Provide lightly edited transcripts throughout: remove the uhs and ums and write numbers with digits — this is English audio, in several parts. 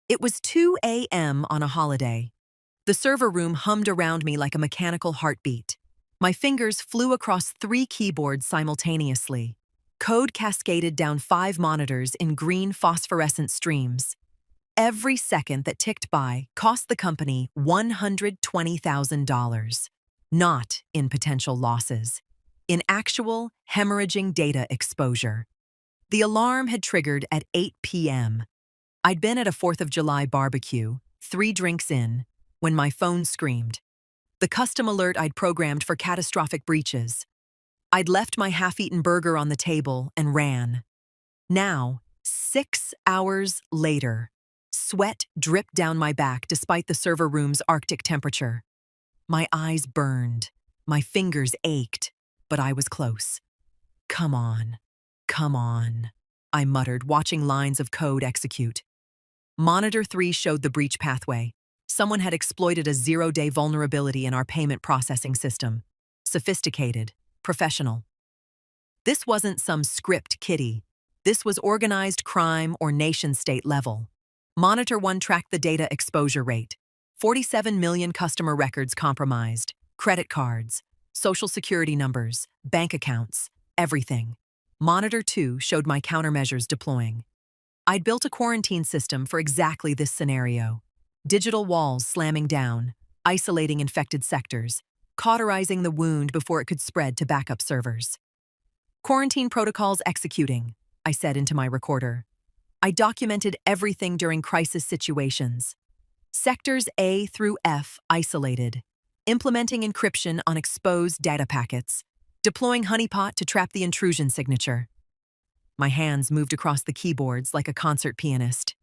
It was 2 a.m. on a holiday. The server room hummed around me like a mechanical heartbeat. My fingers flew across 3 keyboards simultaneously. Code cascaded down 5 monitors in green phosphorescent streams. Every second that ticked by cost the company $120,000. Not in potential losses, in actual hemorrhaging data exposure. The alarm had triggered at 8 p.m. I'd been at a 4th of July barbecue, 3 drinks in, when my phone screamed. The custom alert I'd programmed for catastrophic breaches. I'd left my half-eaten burger on the table and ran. Now, 6 hours later, sweat dripped down my back despite the server room's Arctic temperature. My eyes burned, my fingers ached, but I was close. Come on, I muttered, watching lines of code execute. Monitor 3 showed the breach pathway. Someone had exploited a 0-day vulnerability in our payment processing system. Sophisticated, professional. This wasn't some script kiddie. This was organized crime or nation-state level. Monitor 1 tracked the data exposure rate. 47 million customer records compromised, credit cards, social security numbers, bank accounts, everything. Monitor 2 showed my countermeasures deploying. I'd built a quarantine system for exactly this scenario. Digital walls slamming down, isolating infected sectors, cauterizing the wound before it could spread to backup servers. Quarantine protocols executing, I said into my recorder. I documented everything during crisis situations. Sectors A through F isolated, implementing encryption on exposed data packets, deploying honeypot to trap the intrusion signature. My hands moved across the keyboards like a concert pianist.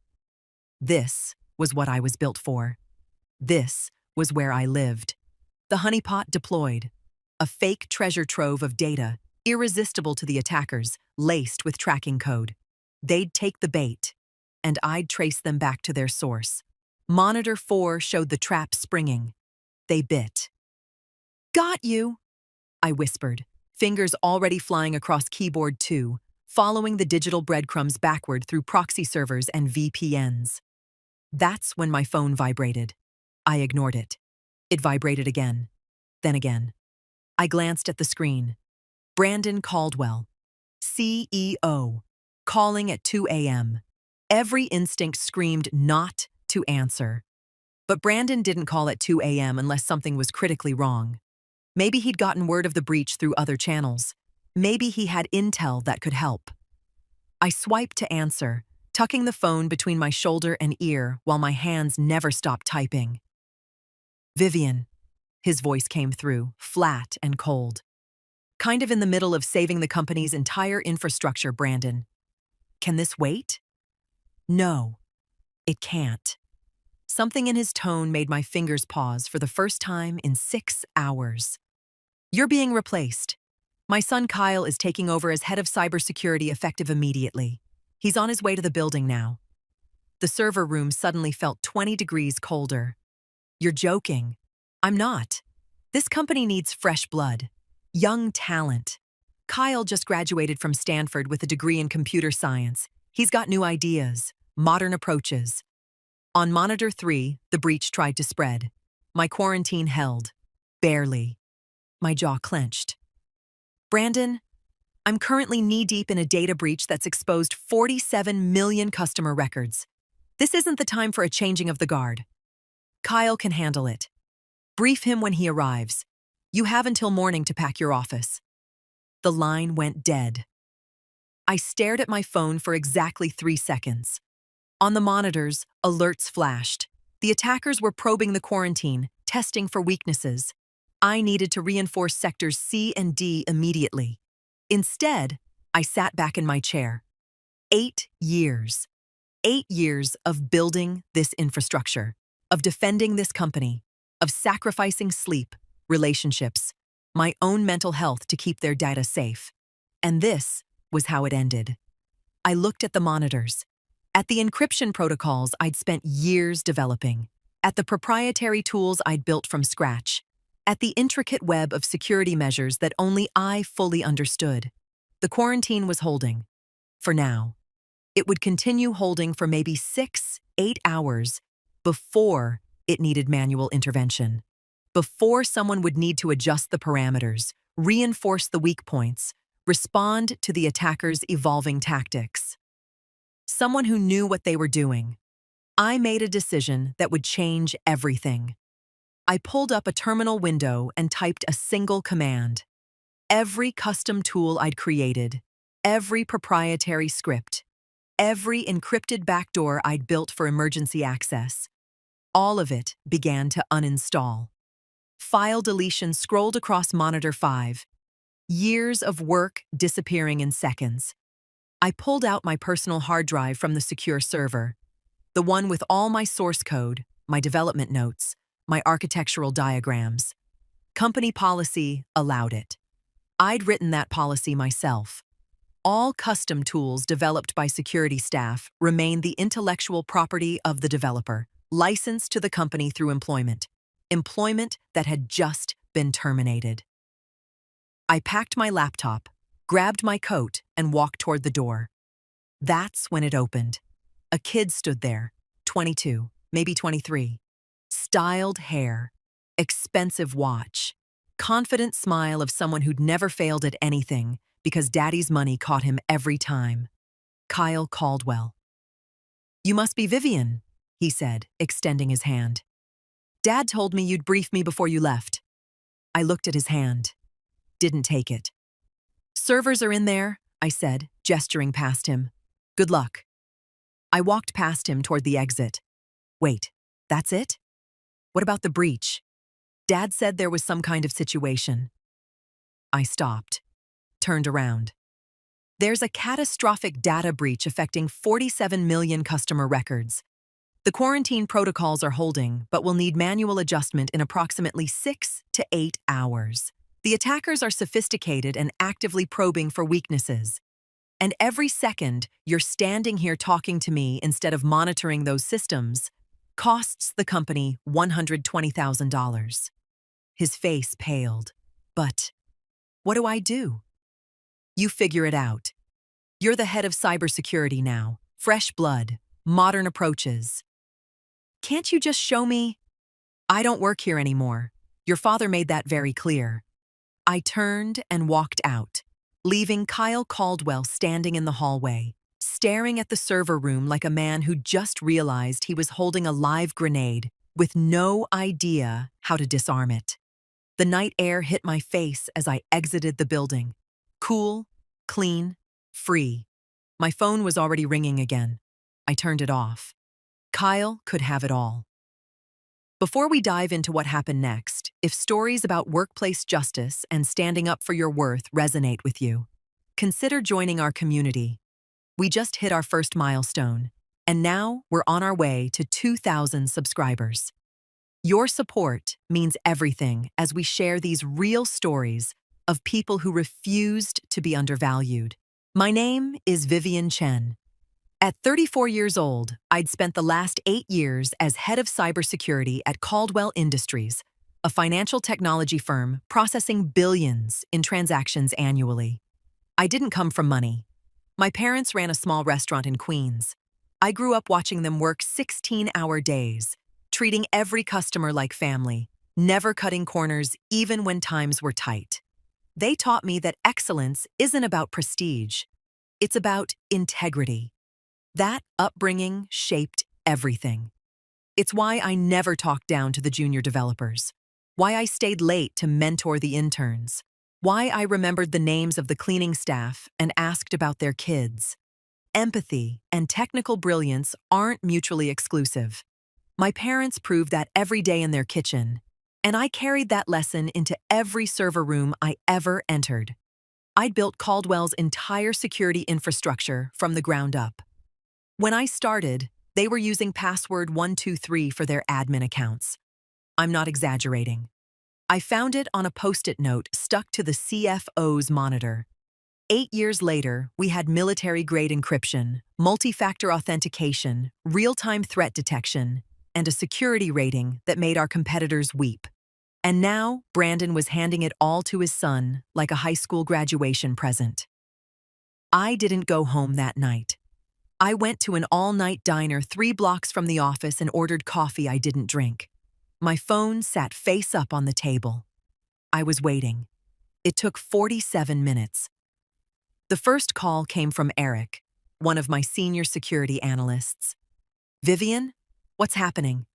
This was what I was built for. This was where I lived. The honeypot deployed, a fake treasure trove of data, irresistible to the attackers, laced with tracking code. They'd take the bait, and I'd trace them back to their source. Monitor 4 showed the trap springing. They bit. "Got you," I whispered, fingers already flying across keyboard 2, following the digital breadcrumbs backward through proxy servers and VPNs. That's when my phone vibrated. I ignored it. It vibrated again, then again. I glanced at the screen. Brandon Caldwell, CEO, calling at 2 a.m. Every instinct screamed not to answer. But Brandon didn't call at 2 a.m. unless something was critically wrong. Maybe he'd gotten word of the breach through other channels. Maybe he had intel that could help. I swiped to answer, tucking the phone between my shoulder and ear while my hands never stopped typing. "Vivian," his voice came through, flat and cold. "Kind of in the middle of saving the company's entire infrastructure, Brandon. Can this wait?" "No, it can't." Something in his tone made my fingers pause for the first time in 6 hours. "You're being replaced. My son Kyle is taking over as head of cybersecurity effective immediately. He's on his way to the building now." The server room suddenly felt 20 degrees colder. "You're joking." "I'm not. This company needs fresh blood. Young talent. Kyle just graduated from Stanford with a degree in computer science. He's got new ideas, modern approaches." On Monitor 3, the breach tried to spread. My quarantine held. Barely. My jaw clenched. "Brandon, I'm currently knee-deep in a data breach that's exposed 47 million customer records. This isn't the time for a changing of the guard. Kyle can handle it. Brief him when he arrives. You have until morning to pack your office." The line went dead. I stared at my phone for exactly 3 seconds. On the monitors, alerts flashed. The attackers were probing the quarantine, testing for weaknesses. I needed to reinforce sectors C and D immediately. Instead, I sat back in my chair. 8 years. 8 years of building this infrastructure, of defending this company, of sacrificing sleep, relationships, my own mental health to keep their data safe. And this was how it ended. I looked at the monitors, at the encryption protocols I'd spent years developing, at the proprietary tools I'd built from scratch, at the intricate web of security measures that only I fully understood. The quarantine was holding. For now. It would continue holding for maybe 6 8 hours before it needed manual intervention, before someone would need to adjust the parameters, reinforce the weak points, respond to the attacker's evolving tactics. Someone who knew what they were doing. I made a decision that would change everything. I pulled up a terminal window and typed a single command. Every custom tool I'd created, every proprietary script, every encrypted backdoor I'd built for emergency access, all of it began to uninstall. File deletion scrolled across monitor 5. Years of work disappearing in seconds. I pulled out my personal hard drive from the secure server, the one with all my source code, my development notes, my architectural diagrams. Company policy allowed it. I'd written that policy myself. All custom tools developed by security staff remain the intellectual property of the developer, licensed to the company through employment that had just been terminated. I packed my laptop, grabbed my coat, and walked toward the door. That's when it opened. A kid stood there, 22, maybe 23. Styled hair, expensive watch, confident smile of someone who'd never failed at anything because daddy's money caught him every time. Kyle Caldwell. "You must be Vivian," he said, extending his hand. "Dad told me you'd brief me before you left." I looked at his hand. Didn't take it. "Servers are in there," I said, gesturing past him. "Good luck." I walked past him toward the exit. Wait, that's it? What about the breach? Dad said there was some kind of situation. I stopped, turned around. There's a catastrophic data breach affecting 47 million customer records. The quarantine protocols are holding, but will need manual adjustment in approximately 6 to 8 hours. The attackers are sophisticated and actively probing for weaknesses. And every second you're standing here talking to me instead of monitoring those systems costs the company $120,000. His face paled. But what do I do? You figure it out. You're the head of cybersecurity now. Fresh blood, modern approaches. Can't you just show me? I don't work here anymore. Your father made that very clear. I turned and walked out, leaving Kyle Caldwell standing in the hallway, staring at the server room like a man who just realized he was holding a live grenade with no idea how to disarm it. The night air hit my face as I exited the building. Cool, clean, free. My phone was already ringing again. I turned it off. Kyle could have it all. Before we dive into what happened next, if stories about workplace justice and standing up for your worth resonate with you, consider joining our community. We just hit our first milestone, and now we're on our way to 2,000 subscribers. Your support means everything as we share these real stories of people who refused to be undervalued. My name is Vivian Chen. At 34 years old, I'd spent the last 8 years as head of cybersecurity at Caldwell Industries, a financial technology firm processing billions in transactions annually. I didn't come from money. My parents ran a small restaurant in Queens. I grew up watching them work 16-hour days, treating every customer like family, never cutting corners even when times were tight. They taught me that excellence isn't about prestige. It's about integrity. That upbringing shaped everything. It's why I never talked down to the junior developers, why I stayed late to mentor the interns, why I remembered the names of the cleaning staff and asked about their kids. Empathy and technical brilliance aren't mutually exclusive. My parents proved that every day in their kitchen, and I carried that lesson into every server room I ever entered. I'd built Caldwell's entire security infrastructure from the ground up. When I started, they were using password 123 for their admin accounts. I'm not exaggerating. I found it on a Post-it note stuck to the CFO's monitor. 8 years later, we had military-grade encryption, multi-factor authentication, real-time threat detection, and a security rating that made our competitors weep. And now, Brandon was handing it all to his son like a high school graduation present. I didn't go home that night. I went to an all-night diner 3 blocks from the office and ordered coffee I didn't drink. My phone sat face up on the table. I was waiting. It took 47 minutes. The first call came from Eric, one of my senior security analysts. Vivian, what's happening?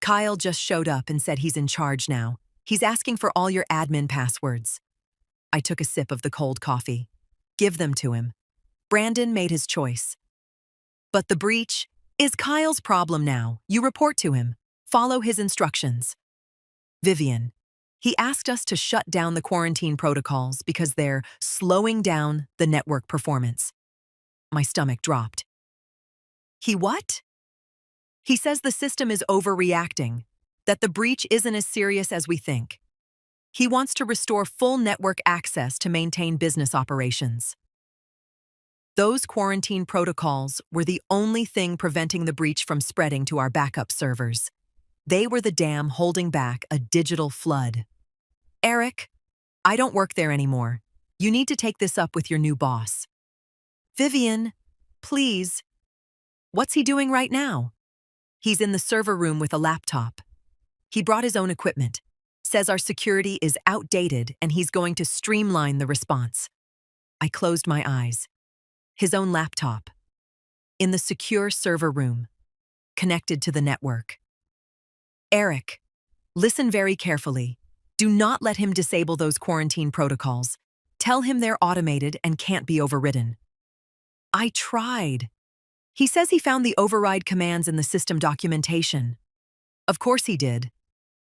Kyle just showed up and said he's in charge now. He's asking for all your admin passwords. I took a sip of the cold coffee. Give them to him. Brandon made his choice. But the breach is Kyle's problem now. You report to him. Follow his instructions. Vivian, he asked us to shut down the quarantine protocols because they're slowing down the network performance. My stomach dropped. He what? He says the system is overreacting, that the breach isn't as serious as we think. He wants to restore full network access to maintain business operations. Those quarantine protocols were the only thing preventing the breach from spreading to our backup servers. They were the dam holding back a digital flood. Eric, I don't work there anymore. You need to take this up with your new boss. Vivian, please. What's he doing right now? He's in the server room with a laptop. He brought his own equipment, says our security is outdated and he's going to streamline the response. I closed my eyes. His own laptop. In the secure server room, connected to the network. Eric, listen very carefully. Do not let him disable those quarantine protocols. Tell him they're automated and can't be overridden. I tried. He says he found the override commands in the system documentation. Of course he did,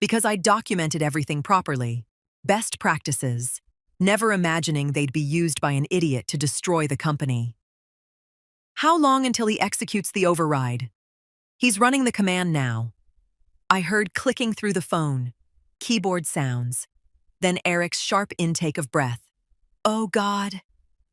because I documented everything properly. Best practices, never imagining they'd be used by an idiot to destroy the company. How long until he executes the override? He's running the command now. I heard clicking through the phone, keyboard sounds, then Eric's sharp intake of breath. Oh God.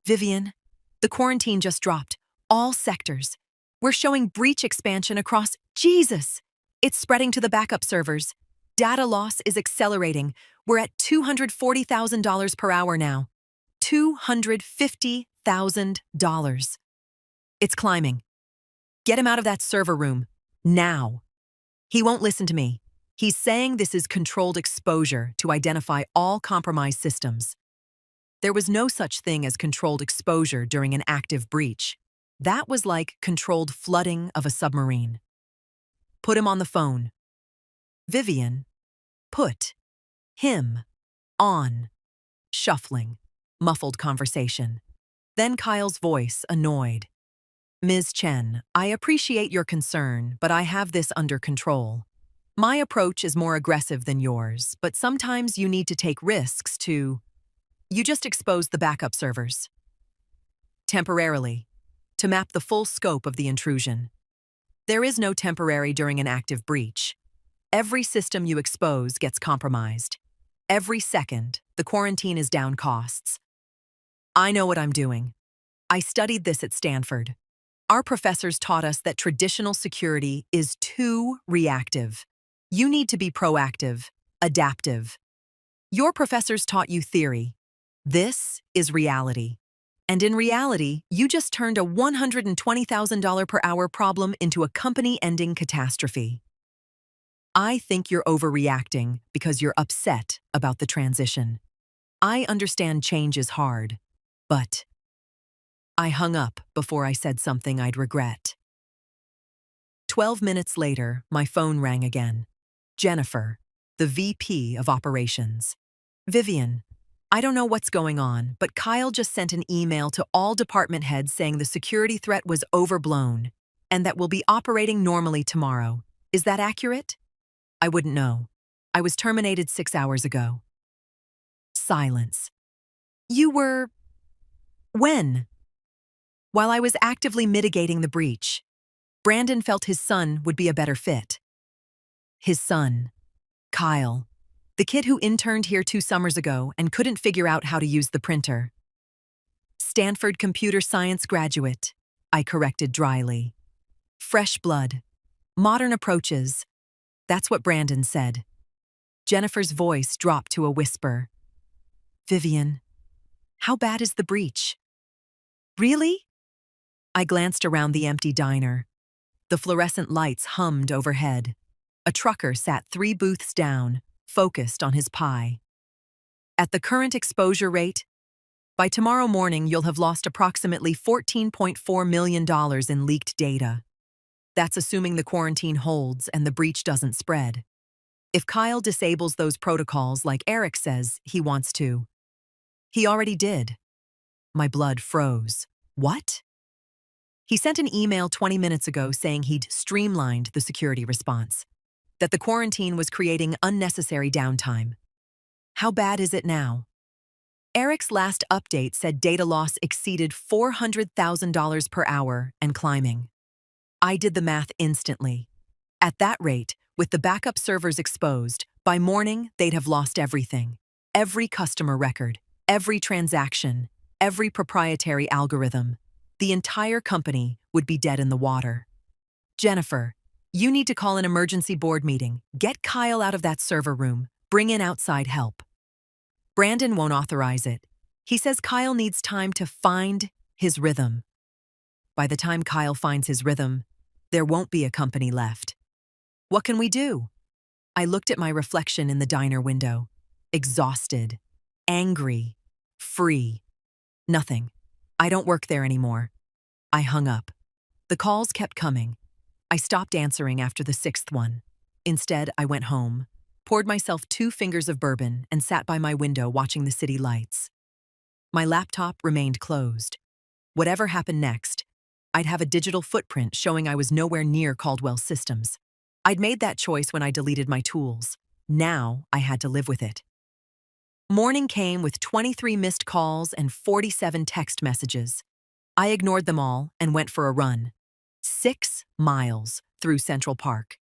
Vivian, the quarantine just dropped. All sectors. We're showing breach expansion across. Jesus! It's spreading to the backup servers. Data loss is accelerating. We're at $240,000 per hour now. $250,000. It's climbing. Get him out of that server room. Now. He won't listen to me. He's saying this is controlled exposure to identify all compromised systems. There was no such thing as controlled exposure during an active breach. That was like controlled flooding of a submarine. Put him on the phone. Vivian, put him on. Shuffling, muffled conversation. Then Kyle's voice, annoyed. Ms. Chen, I appreciate your concern, but I have this under control. My approach is more aggressive than yours, but sometimes you need to take risks to... You just expose the backup servers. Temporarily, to map the full scope of the intrusion. There is no temporary during an active breach. Every system you expose gets compromised. Every second, the quarantine is down costs. I know what I'm doing. I studied this at Stanford. Our professors taught us that traditional security is too reactive. You need to be proactive, adaptive. Your professors taught you theory. This is reality. And in reality, you just turned a $120,000 per hour problem into a company-ending catastrophe. I think you're overreacting because you're upset about the transition. I understand change is hard, but... I hung up before I said something I'd regret. 12 minutes later, my phone rang again. Jennifer, the VP of Operations. Vivian, I don't know what's going on, but Kyle just sent an email to all department heads saying the security threat was overblown and that we'll be operating normally tomorrow. Is that accurate? I wouldn't know. I was terminated 6 hours ago. Silence. You were... When? While I was actively mitigating the breach, Brandon felt his son would be a better fit. His son, Kyle, the kid who interned here 2 summers ago and couldn't figure out how to use the printer. Stanford computer science graduate, I corrected dryly. Fresh blood, modern approaches. That's what Brandon said. Jennifer's voice dropped to a whisper. Vivian, how bad is the breach? Really? I glanced around the empty diner. The fluorescent lights hummed overhead. A trucker sat 3 booths down, focused on his pie. At the current exposure rate, by tomorrow morning you'll have lost approximately $14.4 million in leaked data. That's assuming the quarantine holds and the breach doesn't spread. If Kyle disables those protocols like Eric says he wants to, he already did. My blood froze. What? He sent an email 20 minutes ago saying he'd streamlined the security response, that the quarantine was creating unnecessary downtime. How bad is it now? Eric's last update said data loss exceeded $400,000 per hour and climbing. I did the math instantly. At that rate, with the backup servers exposed, by morning they'd have lost everything. Every customer record, every transaction, every proprietary algorithm. The entire company would be dead in the water. Jennifer, you need to call an emergency board meeting. Get Kyle out of that server room. Bring in outside help. Brandon won't authorize it. He says Kyle needs time to find his rhythm. By the time Kyle finds his rhythm, there won't be a company left. What can we do? I looked at my reflection in the diner window. Exhausted, angry, free. Nothing. I don't work there anymore. I hung up. The calls kept coming. I stopped answering after the 6th one. Instead, I went home, poured myself 2 fingers of bourbon, and sat by my window watching the city lights. My laptop remained closed. Whatever happened next, I'd have a digital footprint showing I was nowhere near Caldwell's systems. I'd made that choice when I deleted my tools. Now I had to live with it. Morning came with 23 missed calls and 47 text messages. I ignored them all and went for a run. 6 miles through Central Park.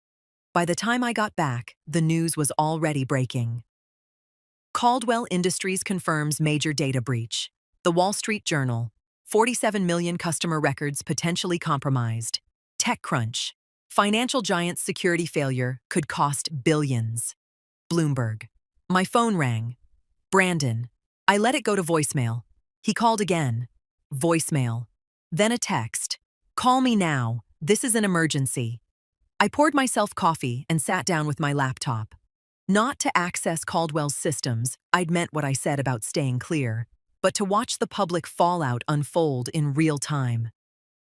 By the time I got back, the news was already breaking. Caldwell Industries confirms major data breach. The Wall Street Journal. 47 million customer records potentially compromised. TechCrunch. Financial giant's security failure could cost billions. Bloomberg. My phone rang. Brandon. I let it go to voicemail. He called again. Voicemail. Then a text. Call me now. This is an emergency. I poured myself coffee and sat down with my laptop. Not to access Caldwell's systems, I'd meant what I said about staying clear, but to watch the public fallout unfold in real time.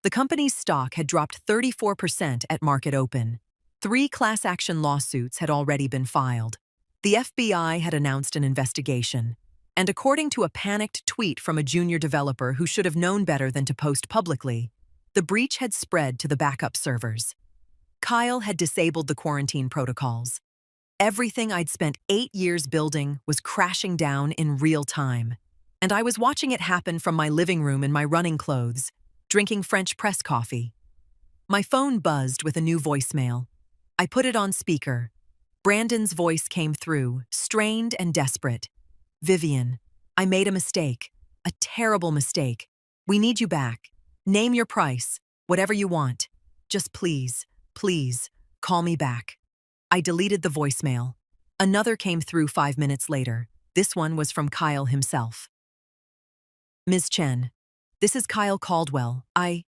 The company's stock had dropped 34% at market open. 3 class action lawsuits had already been filed. The FBI had announced an investigation, and according to a panicked tweet from a junior developer who should have known better than to post publicly, the breach had spread to the backup servers. Kyle had disabled the quarantine protocols. Everything I'd spent 8 years building was crashing down in real time, and I was watching it happen from my living room in my running clothes, drinking French press coffee. My phone buzzed with a new voicemail. I put it on speaker. Brandon's voice came through, strained and desperate. Vivian, I made a mistake. A terrible mistake. We need you back. Name your price, whatever you want. Just please, call me back. I deleted the voicemail. Another came through 5 minutes later. This one was from Kyle himself. Ms. Chen, this is Kyle Caldwell. I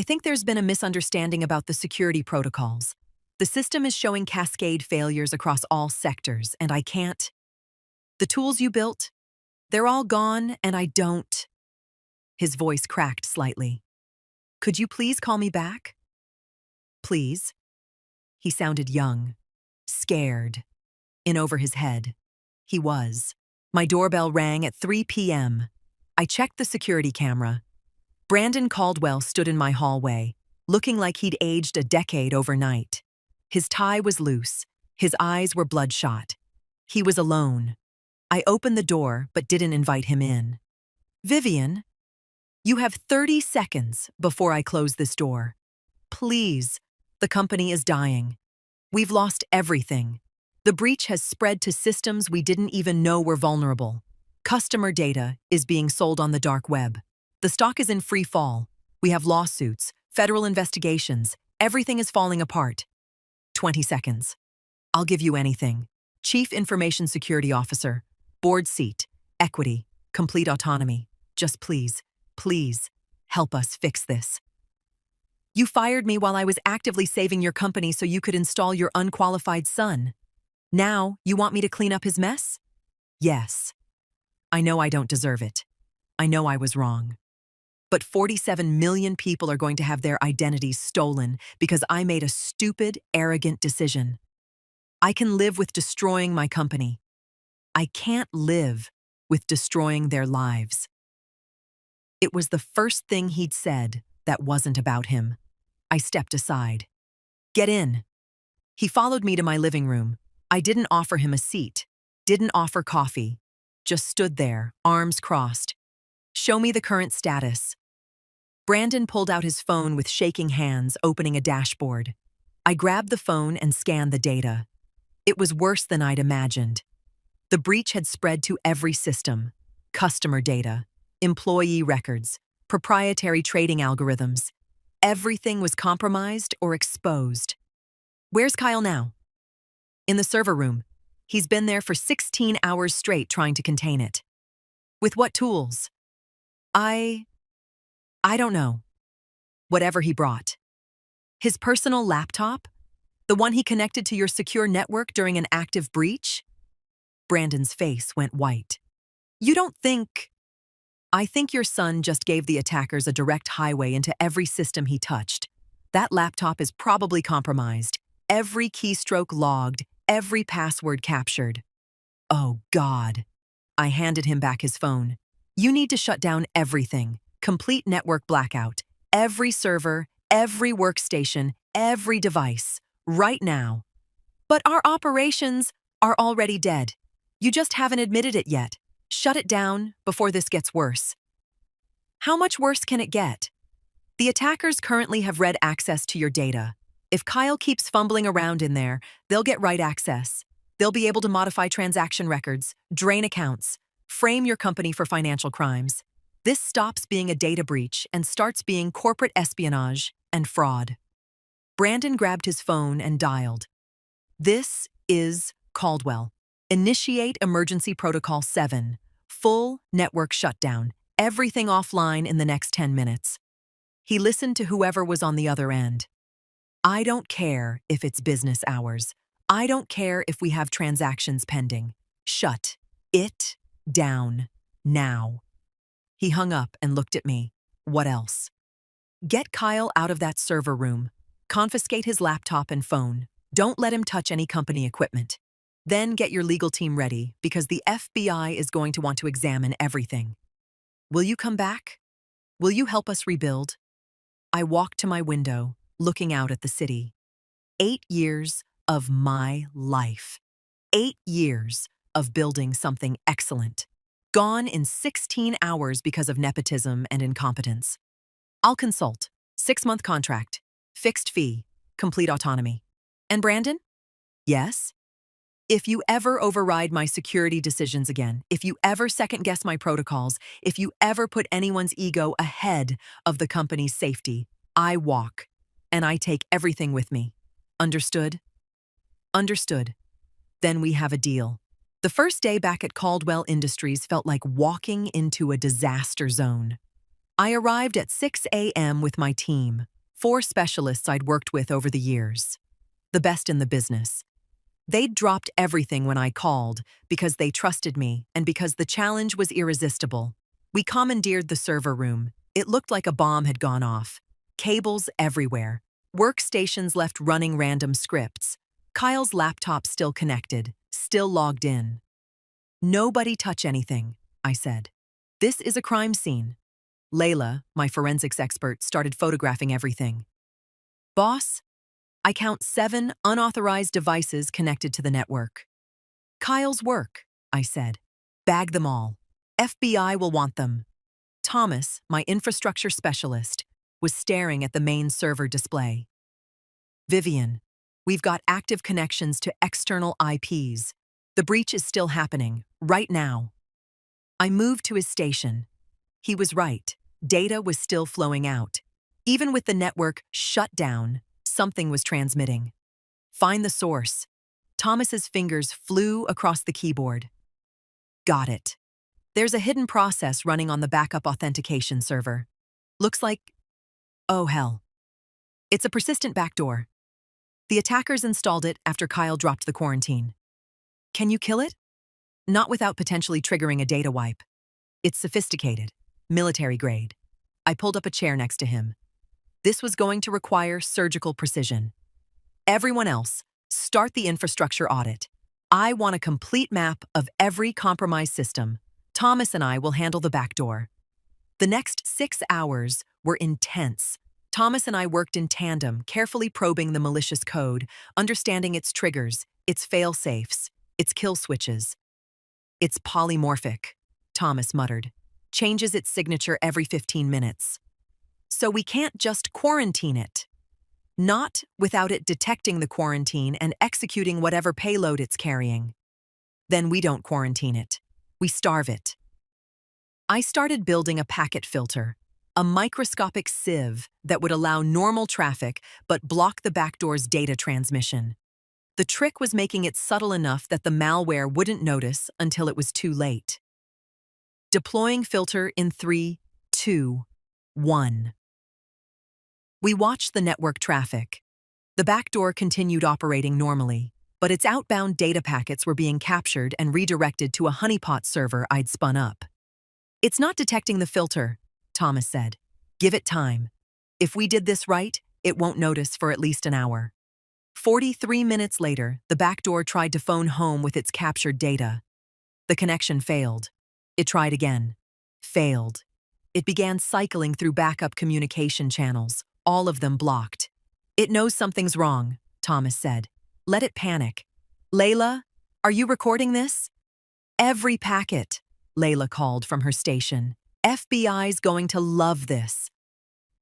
think there's been a misunderstanding about the security protocols. The system is showing cascade failures across all sectors, and I can't. The tools you built, they're all gone, and I don't. His voice cracked slightly. Could you please call me back? Please? He sounded young, scared. In over his head. He was. My doorbell rang at 3 p.m. I checked the security camera. Brandon Caldwell stood in my hallway, looking like he'd aged a decade overnight. His tie was loose. His eyes were bloodshot. He was alone. I opened the door but didn't invite him in. Vivian, you have 30 seconds before I close this door. Please, the company is dying. We've lost everything. The breach has spread to systems we didn't even know were vulnerable. Customer data is being sold on the dark web. The stock is in free fall. We have lawsuits, federal investigations. Everything is falling apart. 20 seconds. I'll give you anything. Chief Information Security Officer, board seat, equity, complete autonomy. Just please, help us fix this. You fired me while I was actively saving your company so you could install your unqualified son. Now, you want me to clean up his mess? Yes. I know I don't deserve it. I know I was wrong. But 47 million people are going to have their identities stolen because I made a stupid, arrogant decision. I can live with destroying my company. I can't live with destroying their lives. It was the first thing he'd said that wasn't about him. I stepped aside. Get in. He followed me to my living room. I didn't offer him a seat, didn't offer coffee, just stood there, arms crossed. Show me the current status. Brandon pulled out his phone with shaking hands, opening a dashboard. I grabbed the phone and scanned the data. It was worse than I'd imagined. The breach had spread to every system: customer data, employee records, proprietary trading algorithms. Everything was compromised or exposed. Where's Kyle now? In the server room. He's been there for 16 hours straight trying to contain it. With what tools? I don't know. Whatever he brought. His personal laptop? The one he connected to your secure network during an active breach? Brandon's face went white. You don't think... I think your son just gave the attackers a direct highway into every system he touched. That laptop is probably compromised, every keystroke logged, every password captured. Oh, God. I handed him back his phone. You need to shut down everything. Complete network blackout. Every server, every workstation, every device. Right now. But our operations are already dead. You just haven't admitted it yet. Shut it down before this gets worse. How much worse can it get? The attackers currently have read access to your data. If Kyle keeps fumbling around in there, they'll get right access. They'll be able to modify transaction records, drain accounts, frame your company for financial crimes. This stops being a data breach and starts being corporate espionage and fraud. Brandon grabbed his phone and dialed. This is Caldwell. Initiate Emergency Protocol 7. Full network shutdown. Everything offline in the next 10 minutes. He listened to whoever was on the other end. I don't care if it's business hours. I don't care if we have transactions pending. Shut it down now. He hung up and looked at me. What else? Get Kyle out of that server room. Confiscate his laptop and phone. Don't let him touch any company equipment. Then get your legal team ready because the FBI is going to want to examine everything. Will you come back? Will you help us rebuild? I walked to my window, looking out at the city. 8 years of my life. 8 years of building something excellent. Gone in 16 hours because of nepotism and incompetence. I'll consult. 6-month contract. Fixed fee. Complete autonomy. And Brandon? Yes? If you ever override my security decisions again, if you ever second-guess my protocols, if you ever put anyone's ego ahead of the company's safety, I walk, and I take everything with me. Understood? Understood. Then we have a deal. The first day back at Caldwell Industries felt like walking into a disaster zone. I arrived at 6 a.m. with my team, 4 specialists I'd worked with over the years. The best in the business. They'd dropped everything when I called because they trusted me and because the challenge was irresistible. We commandeered the server room. It looked like a bomb had gone off. Cables everywhere. Workstations left running random scripts. Kyle's laptop still connected, still logged in. Nobody touch anything, I said. This is a crime scene. Layla, my forensics expert, started photographing everything. Boss, I count 7 unauthorized devices connected to the network. Kyle's work, I said. Bag them all. FBI will want them. Thomas, my infrastructure specialist, was staring at the main server display. Vivian, we've got active connections to external IPs. The breach is still happening, right now. I moved to his station. He was right. Data was still flowing out. Even with the network shut down, something was transmitting. Find the source. Thomas's fingers flew across the keyboard. Got it. There's a hidden process running on the backup authentication server. Looks like... oh, hell. It's a persistent backdoor. The attackers installed it after Kyle dropped the quarantine. Can you kill it? Not without potentially triggering a data wipe. It's sophisticated, military grade. I pulled up a chair next to him. This was going to require surgical precision. Everyone else, start the infrastructure audit. I want a complete map of every compromised system. Thomas and I will handle the backdoor. The next 6 hours were intense. Thomas and I worked in tandem, carefully probing the malicious code, understanding its triggers, its fail-safes, its kill switches. It's polymorphic, Thomas muttered. Changes its signature every 15 minutes. So we can't just quarantine it. Not without it detecting the quarantine and executing whatever payload it's carrying. Then we don't quarantine it. We starve it. I started building a packet filter, a microscopic sieve that would allow normal traffic but block the backdoor's data transmission. The trick was making it subtle enough that the malware wouldn't notice until it was too late. Deploying filter in 3, 2, 1. We watched the network traffic. The backdoor continued operating normally, but its outbound data packets were being captured and redirected to a honeypot server I'd spun up. It's not detecting the filter, Thomas said. Give it time. If we did this right, it won't notice for at least an hour. 43 minutes later, the backdoor tried to phone home with its captured data. The connection failed. It tried again. Failed. It began cycling through backup communication channels, all of them blocked. It knows something's wrong, Thomas said. Let it panic. Layla, are you recording this? Every packet, Layla called from her station. FBI's going to love this.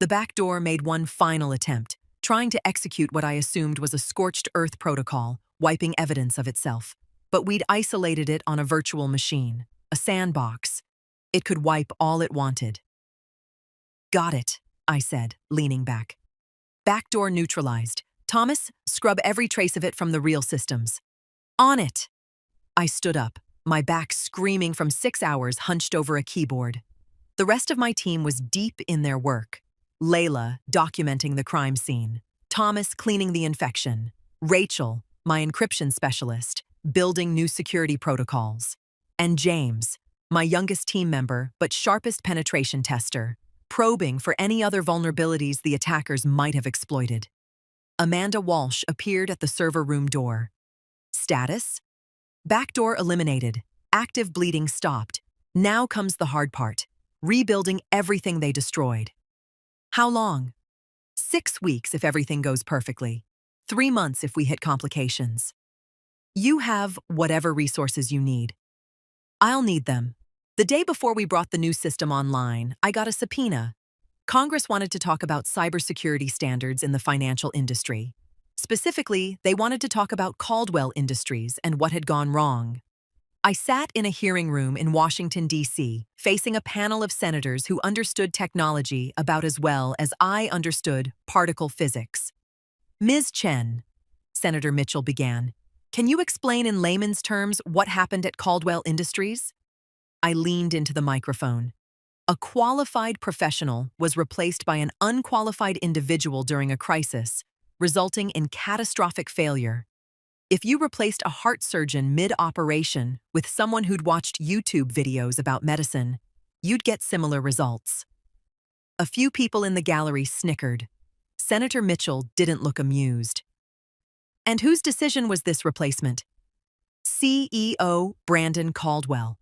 The backdoor made one final attempt, trying to execute what I assumed was a scorched earth protocol, wiping evidence of itself. But we'd isolated it on a virtual machine, a sandbox. It could wipe all it wanted. Got it, I said, leaning back. Backdoor neutralized. Thomas, scrub every trace of it from the real systems. On it. I stood up, my back screaming from 6 hours hunched over a keyboard. The rest of my team was deep in their work. Layla documenting the crime scene, Thomas cleaning the infection, Rachel, my encryption specialist, building new security protocols, and James, my youngest team member but sharpest penetration tester, probing for any other vulnerabilities the attackers might have exploited. Amanda Walsh appeared at the server room door. Status? Backdoor eliminated. Active bleeding stopped. Now comes the hard part. Rebuilding everything they destroyed. How long? 6 weeks if everything goes perfectly. 3 months if we hit complications. You have whatever resources you need. I'll need them. The day before we brought the new system online, I got a subpoena. Congress wanted to talk about cybersecurity standards in the financial industry. Specifically, they wanted to talk about Caldwell Industries and what had gone wrong. I sat in a hearing room in Washington, D.C., facing a panel of senators who understood technology about as well as I understood particle physics. Ms. Chen, Senator Mitchell began, can you explain in layman's terms what happened at Caldwell Industries? I leaned into the microphone. A qualified professional was replaced by an unqualified individual during a crisis, resulting in catastrophic failure. If you replaced a heart surgeon mid-operation with someone who'd watched YouTube videos about medicine, you'd get similar results. A few people in the gallery snickered. Senator Mitchell didn't look amused. And whose decision was this replacement? CEO Brandon Caldwell.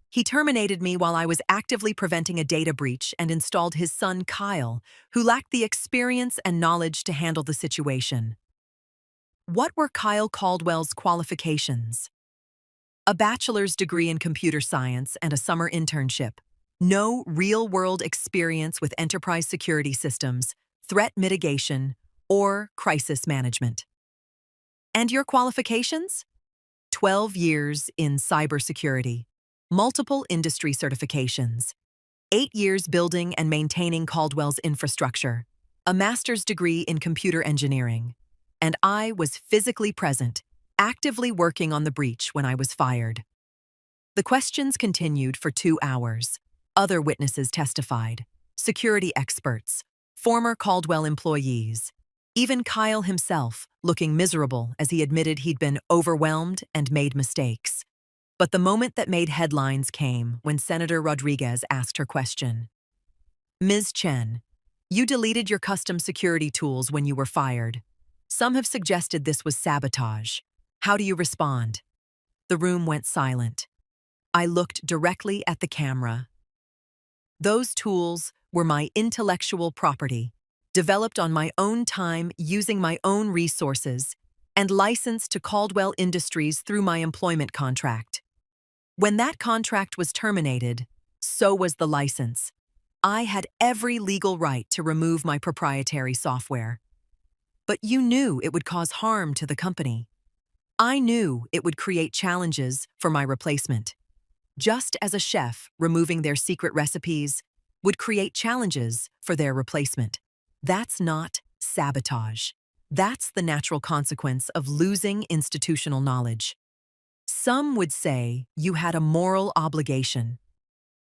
He terminated me while I was actively preventing a data breach and installed his son Kyle, who lacked the experience and knowledge to handle the situation. What were Kyle Caldwell's qualifications? A bachelor's degree in computer science and a summer internship. No real-world experience with enterprise security systems, threat mitigation, or crisis management. And your qualifications? 12 years in cybersecurity, multiple industry certifications, 8 years building and maintaining Caldwell's infrastructure, a master's degree in computer engineering, and I was physically present, actively working on the breach when I was fired. The questions continued for 2 hours. Other witnesses testified, security experts, former Caldwell employees, Even Kyle himself, looking miserable as he admitted he'd been overwhelmed and made mistakes. But the moment that made headlines came when Senator Rodriguez asked her question. Ms. Chen, you deleted your custom security tools when you were fired. Some have suggested this was sabotage. How do you respond? The room went silent. I looked directly at the camera. Those tools were my intellectual property, developed on my own time using my own resources, and licensed to Caldwell Industries through my employment contract. When that contract was terminated, so was the license. I had every legal right to remove my proprietary software. But you knew it would cause harm to the company. I knew it would create challenges for my replacement. Just as a chef removing their secret recipes would create challenges for their replacement. That's not sabotage. That's the natural consequence of losing institutional knowledge. Some would say you had a moral obligation.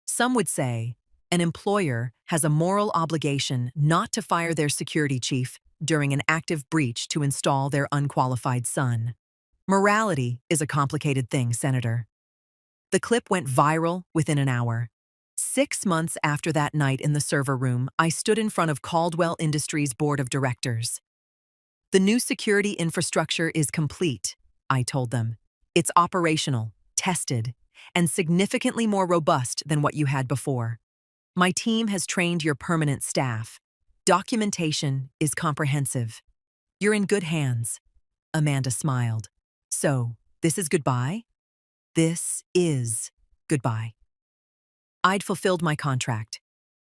Some would say an employer has a moral obligation not to fire their security chief during an active breach to install their unqualified son. Morality is a complicated thing, Senator. The clip went viral within an hour. 6 months after that night in the server room, I stood in front of Caldwell Industries' board of directors. The new security infrastructure is complete, I told them. It's operational, tested, and significantly more robust than what you had before. My team has trained your permanent staff. Documentation is comprehensive. You're in good hands. Amanda smiled. So, this is goodbye? This is goodbye. I'd fulfilled my contract.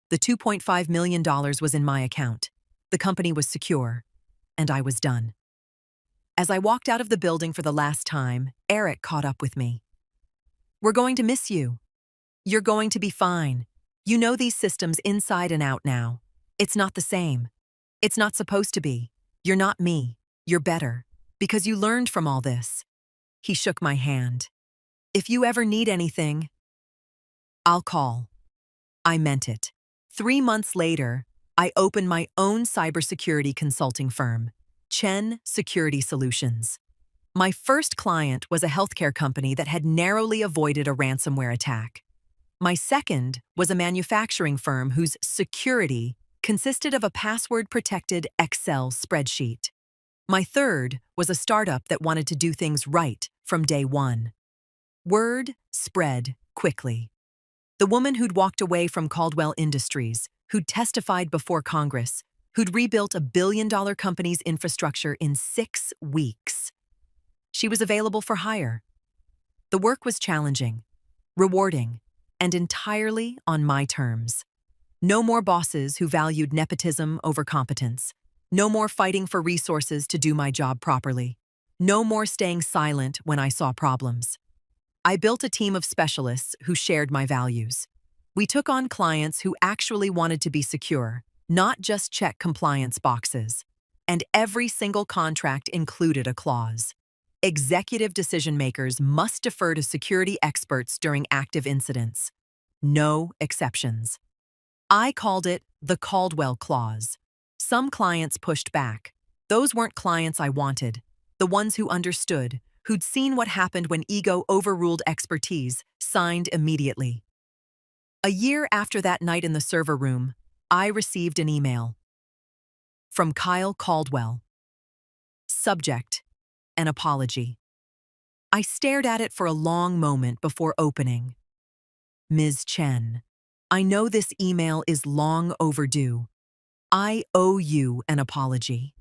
The $2.5 million was in my account. The company was secure, and I was done. As I walked out of the building for the last time, Eric caught up with me. We're going to miss you. You're going to be fine. You know these systems inside and out now. It's not the same. It's not supposed to be. You're not me. You're better. Because you learned from all this. He shook my hand. If you ever need anything, I'll call. I meant it. 3 months later, I opened my own cybersecurity consulting firm, Chen Security Solutions. My first client was a healthcare company that had narrowly avoided a ransomware attack. My second was a manufacturing firm whose security consisted of a password-protected Excel spreadsheet. My third was a startup that wanted to do things right from day one. Word spread quickly. The woman who'd walked away from Caldwell Industries, who'd testified before Congress, who'd rebuilt a billion-dollar company's infrastructure in 6 weeks. She was available for hire. The work was challenging, rewarding, and entirely on my terms. No more bosses who valued nepotism over competence. No more fighting for resources to do my job properly. No more staying silent when I saw problems. I built a team of specialists who shared my values. We took on clients who actually wanted to be secure, not just check compliance boxes. And every single contract included a clause. Executive decision-makers must defer to security experts during active incidents. No exceptions. I called it the Caldwell Clause. Some clients pushed back. Those weren't clients I wanted. The ones who understood, who'd seen what happened when ego overruled expertise, signed immediately. A year after that night in the server room, I received an email. From Kyle Caldwell. Subject: an apology. I stared at it for a long moment before opening. Ms. Chen, I know this email is long overdue. I owe you an apology.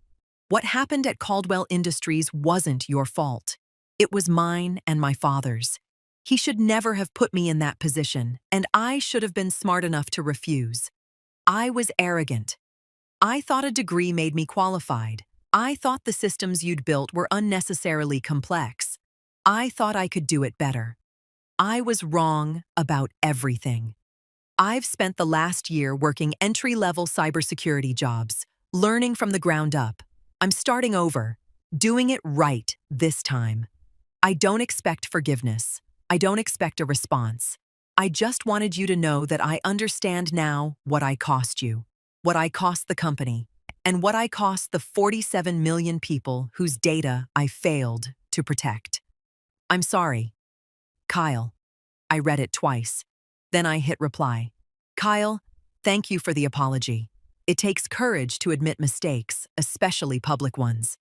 What happened at Caldwell Industries wasn't your fault. It was mine and my father's. He should never have put me in that position, and I should have been smart enough to refuse. I was arrogant. I thought a degree made me qualified. I thought the systems you'd built were unnecessarily complex. I thought I could do it better. I was wrong about everything. I've spent the last year working entry-level cybersecurity jobs, learning from the ground up. I'm starting over, doing it right this time. I don't expect forgiveness. I don't expect a response. I just wanted you to know that I understand now what I cost you, what I cost the company, and what I cost the 47 million people whose data I failed to protect. I'm sorry. Kyle. I read it twice. Then I hit reply. Kyle, thank you for the apology. It takes courage to admit mistakes, especially public ones.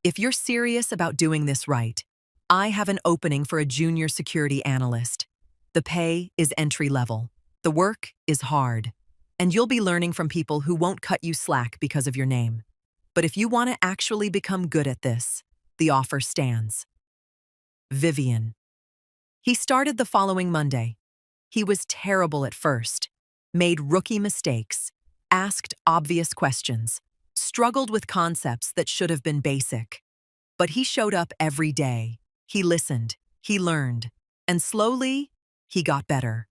If you're serious about doing this right, I have an opening for a junior security analyst. The pay is entry level. The work is hard. And you'll be learning from people who won't cut you slack because of your name. But if you want to actually become good at this, the offer stands. Vivian. He started the following Monday. He was terrible at first, made rookie mistakes, asked obvious questions, struggled with concepts that should have been basic. But he showed up every day. He listened, he learned, and slowly, he got better.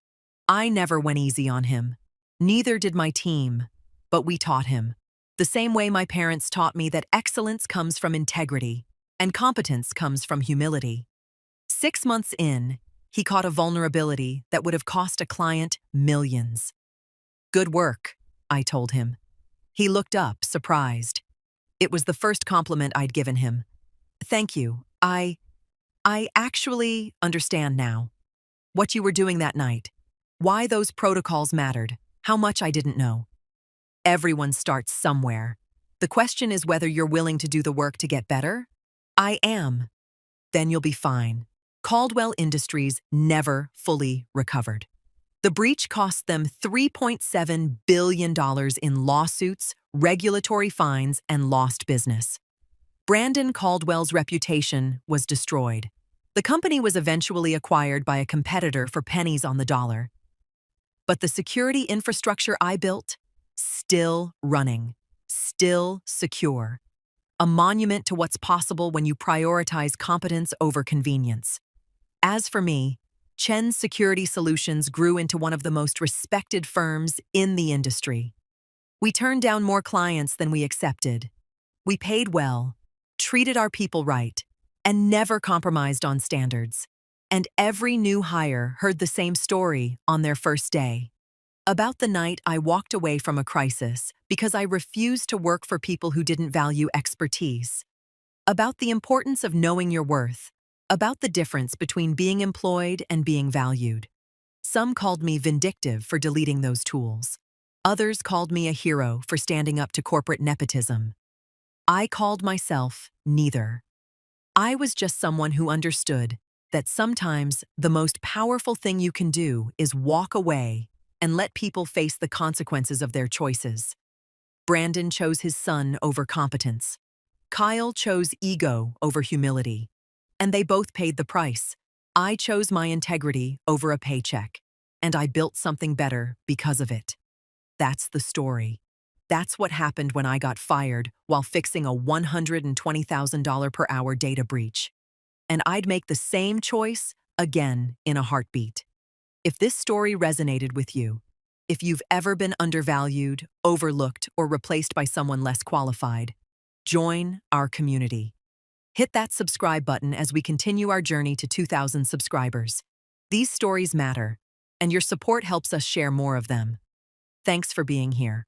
I never went easy on him. Neither did my team, but we taught him. The same way my parents taught me that excellence comes from integrity and competence comes from humility. 6 months in, he caught a vulnerability that would have cost a client millions. Good work, I told him. He looked up, surprised. It was the first compliment I'd given him. Thank you. I actually understand now. What you were doing that night. Why those protocols mattered. How much I didn't know. Everyone starts somewhere. The question is whether you're willing to do the work to get better. I am. Then you'll be fine. Caldwell Industries never fully recovered. The breach cost them $3.7 billion in lawsuits, regulatory fines, and lost business. Brandon Caldwell's reputation was destroyed. The company was eventually acquired by a competitor for pennies on the dollar. But the security infrastructure I built, still running, still secure. A monument to what's possible when you prioritize competence over convenience. As for me, Chen's Security Solutions grew into one of the most respected firms in the industry. We turned down more clients than we accepted. We paid well, treated our people right, and never compromised on standards. And every new hire heard the same story on their first day. About the night I walked away from a crisis because I refused to work for people who didn't value expertise. About the importance of knowing your worth. About the difference between being employed and being valued. Some called me vindictive for deleting those tools. Others called me a hero for standing up to corporate nepotism. I called myself neither. I was just someone who understood that sometimes the most powerful thing you can do is walk away and let people face the consequences of their choices. Brandon chose his son over competence. Kyle chose ego over humility. And they both paid the price. I chose my integrity over a paycheck. And I built something better because of it. That's the story. That's what happened when I got fired while fixing a $120,000 per hour data breach. And I'd make the same choice again in a heartbeat. If this story resonated with you, if you've ever been undervalued, overlooked, or replaced by someone less qualified, join our community. Hit that subscribe button as we continue our journey to 2,000 subscribers. These stories matter, and your support helps us share more of them. Thanks for being here.